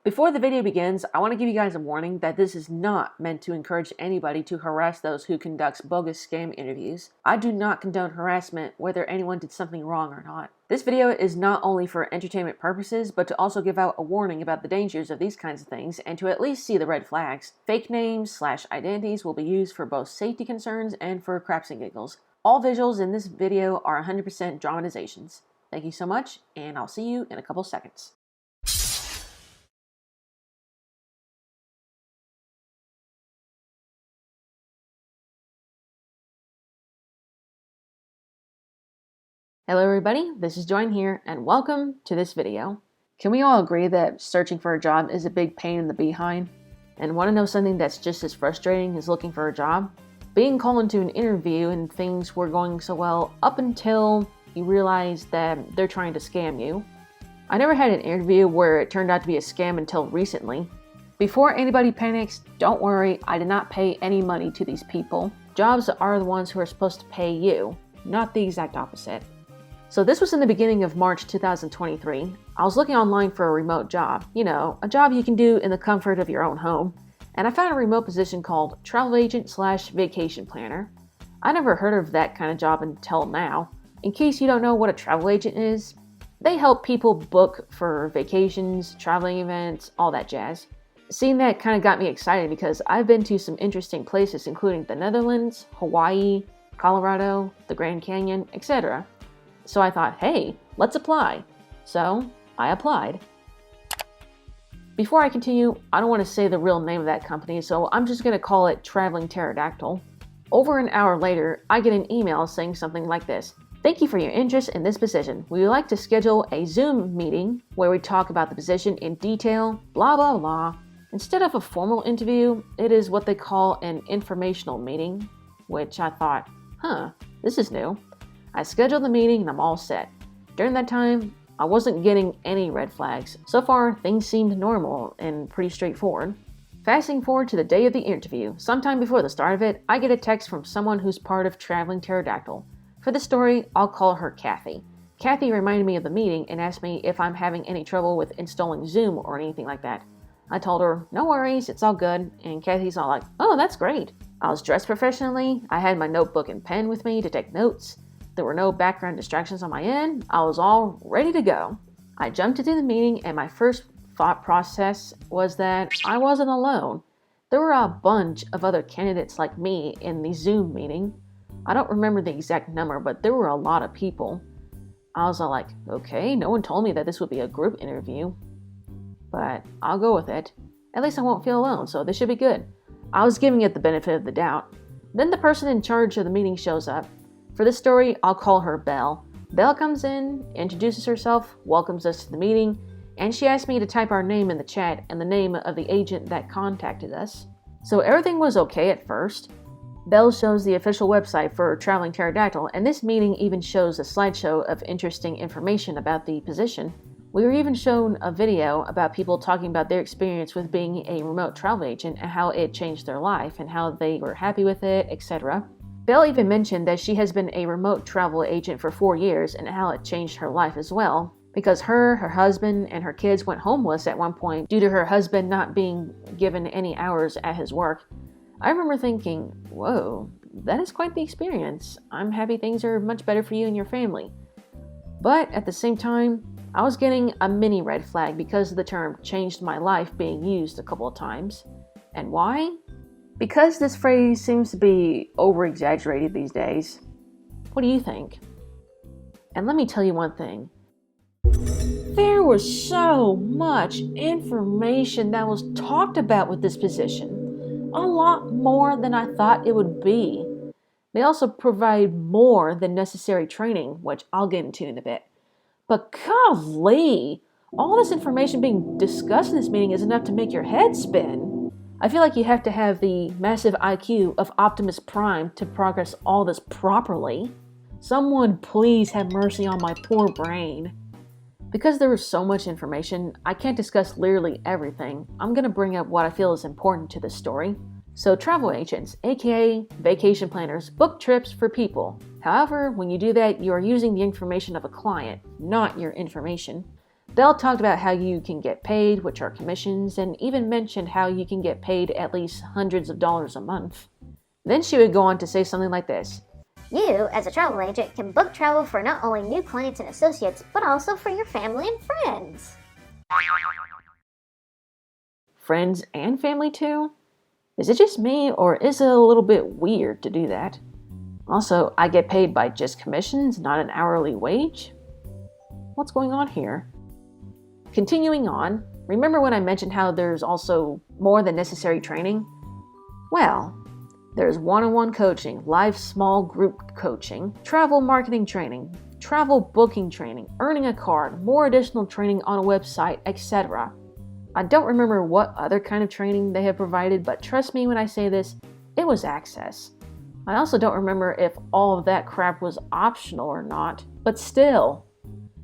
Before the video begins, I want to give you guys a warning that this is not meant to encourage anybody to harass those who conducts bogus scam interviews. I do not condone harassment whether anyone did something wrong or not. This video is not only for entertainment purposes, but to also give out a warning about the dangers of these kinds of things and to at least see the red flags. Fake names/identities will be used for both safety concerns and for craps and giggles. All visuals in this video are 100% dramatizations. Thank you so much, and I'll see you in a couple seconds. Hello everybody, this is JoAnn here, and welcome to this video. Can we all agree that searching for a job is a big pain in the behind? And want to know something that's just as frustrating as looking for a job? Being called into an interview and things were going so well up until you realize that they're trying to scam you. I never had an interview where it turned out to be a scam until recently. Before anybody panics, don't worry, I did not pay any money to these people. Jobs are the ones who are supposed to pay you, not the exact opposite. So this was in the beginning of March 2023. I was looking online for a remote job. You know, a job you can do in the comfort of your own home. And I found a remote position called travel agent/vacation planner. I never heard of that kind of job until now. In case you don't know what a travel agent is, they help people book for vacations, traveling events, all that jazz. Seeing that kind of got me excited because I've been to some interesting places including the Netherlands, Hawaii, Colorado, the Grand Canyon, etc. So I thought, hey, let's apply. So I applied. Before I continue, I don't want to say the real name of that company, so I'm just going to call it Traveling Pterodactyl. Over an hour later, I get an email saying something like this. Thank you for your interest in this position. We would like to schedule a Zoom meeting where we talk about the position in detail, blah, blah, blah. Instead of a formal interview, it is what they call an informational meeting, which I thought, this is new. I scheduled the meeting and I'm all set. During that time, I wasn't getting any red flags. So far, things seemed normal and pretty straightforward. Fasting forward to the day of the interview, sometime before the start of it, I get a text from someone who's part of Traveling Pterodactyl. For this story, I'll call her Kathy. Kathy reminded me of the meeting and asked me if I'm having any trouble with installing Zoom or anything like that. I told her, no worries, it's all good, and Kathy's all like, oh, that's great. I was dressed professionally, I had my notebook and pen with me to take notes. There were no background distractions on my end. I was all ready to go. I jumped into the meeting and my first thought process was that I wasn't alone. There were a bunch of other candidates like me in the Zoom meeting. I don't remember the exact number, but there were a lot of people. I was all like, okay, no one told me that this would be a group interview, but I'll go with it. At least I won't feel alone, so this should be good. I was giving it the benefit of the doubt. Then the person in charge of the meeting shows up. For this story, I'll call her Belle. Belle comes in, introduces herself, welcomes us to the meeting, and she asked me to type our name in the chat and the name of the agent that contacted us. So everything was okay at first. Belle shows the official website for Traveling Pterodactyl, and this meeting even shows a slideshow of interesting information about the position. We were even shown a video about people talking about their experience with being a remote travel agent and how it changed their life and how they were happy with it, etc. Belle even mentioned that she has been a remote travel agent for 4 years and how it changed her life as well, because her husband, and her kids went homeless at one point due to her husband not being given any hours at his work. I remember thinking, whoa, that is quite the experience. I'm happy things are much better for you and your family. But at the same time, I was getting a mini red flag because the term changed my life being used a couple of times. And why? Because this phrase seems to be over-exaggerated these days. What do you think? And let me tell you one thing. There was so much information that was talked about with this position. A lot more than I thought it would be. They also provide more than necessary training, which I'll get into in a bit. But golly, all this information being discussed in this meeting is enough to make your head spin. I feel like you have to have the massive IQ of Optimus Prime to progress all this properly. Someone please have mercy on my poor brain. Because there was so much information, I can't discuss literally everything. I'm going to bring up what I feel is important to this story. So travel agents, aka vacation planners, book trips for people. However, when you do that, you are using the information of a client, not your information. Belle talked about how you can get paid, which are commissions, and even mentioned how you can get paid at least hundreds of dollars a month. Then she would go on to say something like this. You, as a travel agent, can book travel for not only new clients and associates, but also for your family and friends. Friends and family too? Is it just me, or is it a little bit weird to do that? Also, I get paid by just commissions, not an hourly wage? What's going on here? Continuing on, remember when I mentioned how there's also more than necessary training? Well, there's one-on-one coaching, live small group coaching, travel marketing training, travel booking training, earning a card, more additional training on a website, etc. I don't remember what other kind of training they have provided, but trust me when I say this, it was access. I also don't remember if all of that crap was optional or not, but still.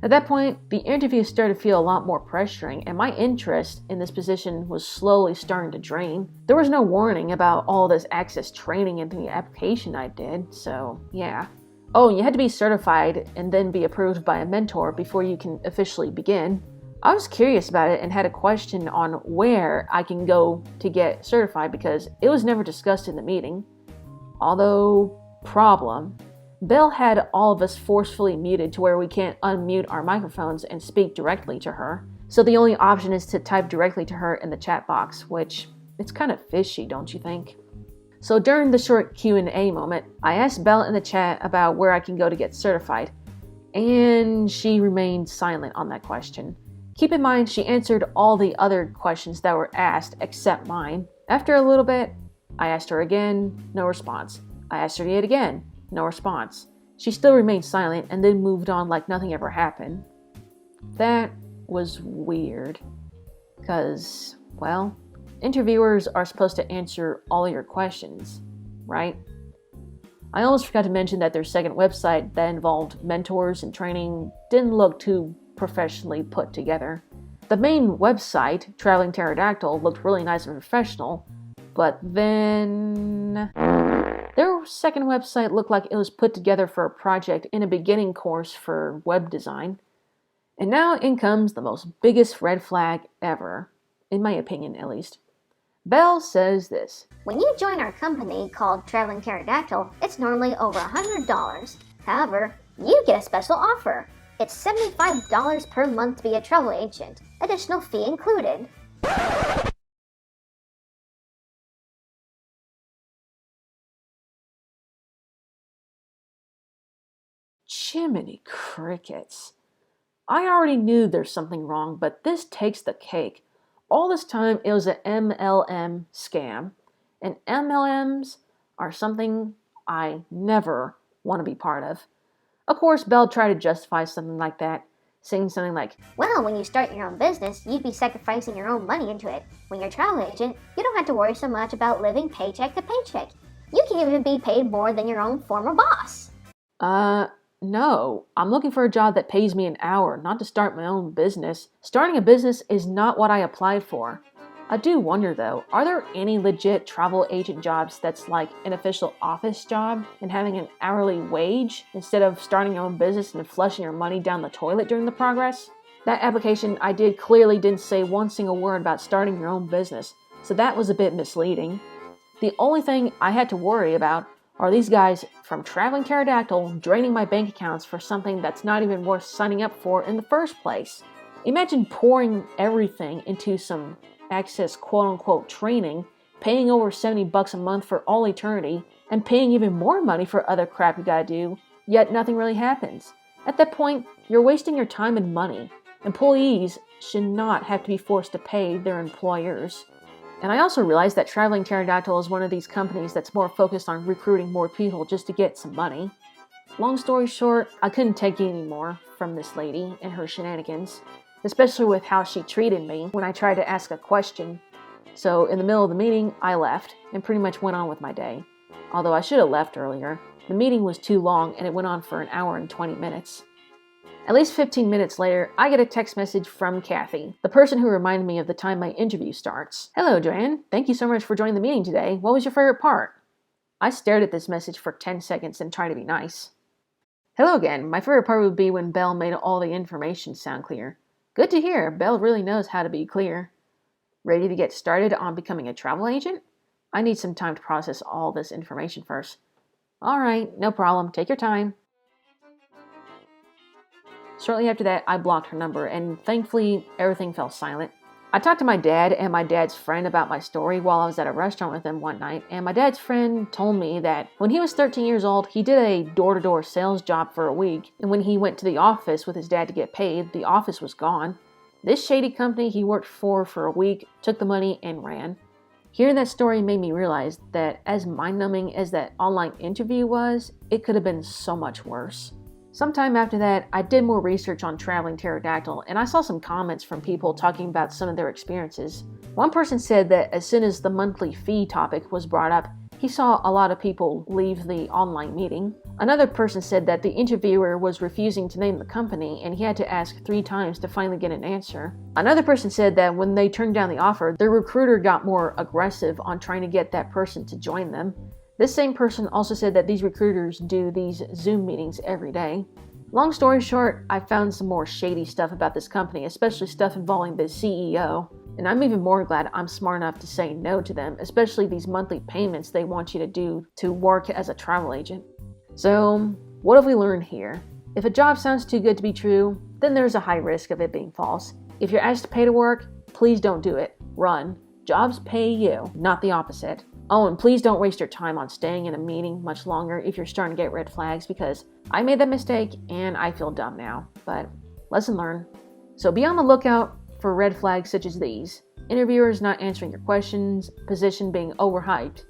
At that point, the interview started to feel a lot more pressuring, and my interest in this position was slowly starting to drain. There was no warning about all this access training in the application I did, so yeah. Oh, you had to be certified and then be approved by a mentor before you can officially begin. I was curious about it and had a question on where I can go to get certified because it was never discussed in the meeting. Although, problem. Belle had all of us forcefully muted to where we can't unmute our microphones and speak directly to her. So the only option is to type directly to her in the chat box, which it's kind of fishy, don't you think? So during the short Q&A moment, I asked Belle in the chat about where I can go to get certified, and she remained silent on that question. Keep in mind, she answered all the other questions that were asked except mine. After a little bit, I asked her again, no response. I asked her yet again. No response. She still remained silent and then moved on like nothing ever happened. That was weird. Because, well, interviewers are supposed to answer all your questions, right? I almost forgot to mention that their second website that involved mentors and training didn't look too professionally put together. The main website, Traveling Pterodactyl, looked really nice and professional, but then their second website looked like it was put together for a project in a beginning course for web design. And now in comes the most biggest red flag ever, in my opinion at least. Belle says this. When you join our company called Traveling Pterodactyl, it's normally over $100. However, you get a special offer. It's $75 per month to be a travel agent, additional fee included. Jiminy crickets. I already knew there's something wrong, but this takes the cake. All this time it was an MLM scam, and MLMs are something I never want to be part of. Of course, Belle tried to justify something like that, saying something like, well, when you start your own business, you'd be sacrificing your own money into it. When you're a travel agent, you don't have to worry so much about living paycheck to paycheck. You can even be paid more than your own former boss. No, I'm looking for a job that pays me an hour, not to start my own business. Starting a business is not what I applied for. I do wonder though, are there any legit travel agent jobs that's like an official office job and having an hourly wage instead of starting your own business and flushing your money down the toilet during the progress? That application I did clearly didn't say one single word about starting your own business, so that was a bit misleading. The only thing I had to worry about are these guys from Traveling Pterodactyl draining my bank accounts for something that's not even worth signing up for in the first place. Imagine pouring everything into some access quote-unquote training, paying over $70 a month for all eternity, and paying even more money for other crap you gotta do, yet nothing really happens. At that point, you're wasting your time and money. Employees should not have to be forced to pay their employers. And I also realized that Traveling Pterodactyl is one of these companies that's more focused on recruiting more people just to get some money. Long story short, I couldn't take any more from this lady and her shenanigans, especially with how she treated me when I tried to ask a question. So in the middle of the meeting, I left and pretty much went on with my day. Although I should have left earlier. The meeting was too long and it went on for an hour and 20 minutes. At least 15 minutes later, I get a text message from Kathy, the person who reminded me of the time my interview starts. Hello, JoAnn. Thank you so much for joining the meeting today. What was your favorite part? I stared at this message for 10 seconds and tried to be nice. Hello again. My favorite part would be when Belle made all the information sound clear. Good to hear. Belle really knows how to be clear. Ready to get started on becoming a travel agent? I need some time to process all this information first. All right, no problem. Take your time. Shortly after that, I blocked her number, and thankfully, everything fell silent. I talked to my dad and my dad's friend about my story while I was at a restaurant with them one night, and my dad's friend told me that when he was 13 years old, he did a door-to-door sales job for a week, and when he went to the office with his dad to get paid, the office was gone. This shady company he worked for a week took the money and ran. Hearing that story made me realize that as mind-numbing as that online interview was, it could have been so much worse. Sometime after that, I did more research on traveling pterodactyl, and I saw some comments from people talking about some of their experiences. One person said that as soon as the monthly fee topic was brought up, he saw a lot of people leave the online meeting. Another person said that the interviewer was refusing to name the company, and he had to ask 3 times to finally get an answer. Another person said that when they turned down the offer, their recruiter got more aggressive on trying to get that person to join them. This same person also said that these recruiters do these Zoom meetings every day. Long story short, I found some more shady stuff about this company, especially stuff involving the CEO. And I'm even more glad I'm smart enough to say no to them, especially these monthly payments they want you to do to work as a travel agent. So, what have we learned here? If a job sounds too good to be true, then there's a high risk of it being false. If you're asked to pay to work, please don't do it. Run. Jobs pay you, not the opposite. Oh, and please don't waste your time on staying in a meeting much longer if you're starting to get red flags, because I made that mistake and I feel dumb now. But lesson learned. So be on the lookout for red flags such as these. Interviewers not answering your questions, position being overhyped.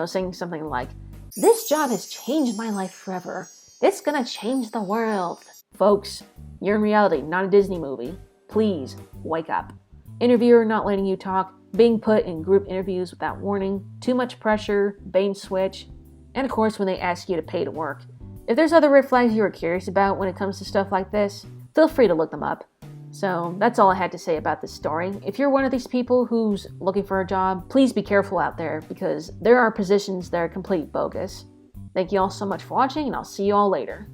Saying something like, "This job has changed my life forever. It's gonna change the world." Folks, you're in reality, not a Disney movie. Please, wake up. Interviewer not letting you talk, being put in group interviews without warning, too much pressure, bait and switch, and of course when they ask you to pay to work. If there's other red flags you are curious about when it comes to stuff like this, feel free to look them up. So that's all I had to say about this story. If you're one of these people who's looking for a job, please be careful out there because there are positions that are complete bogus. Thank you all so much for watching, and I'll see you all later.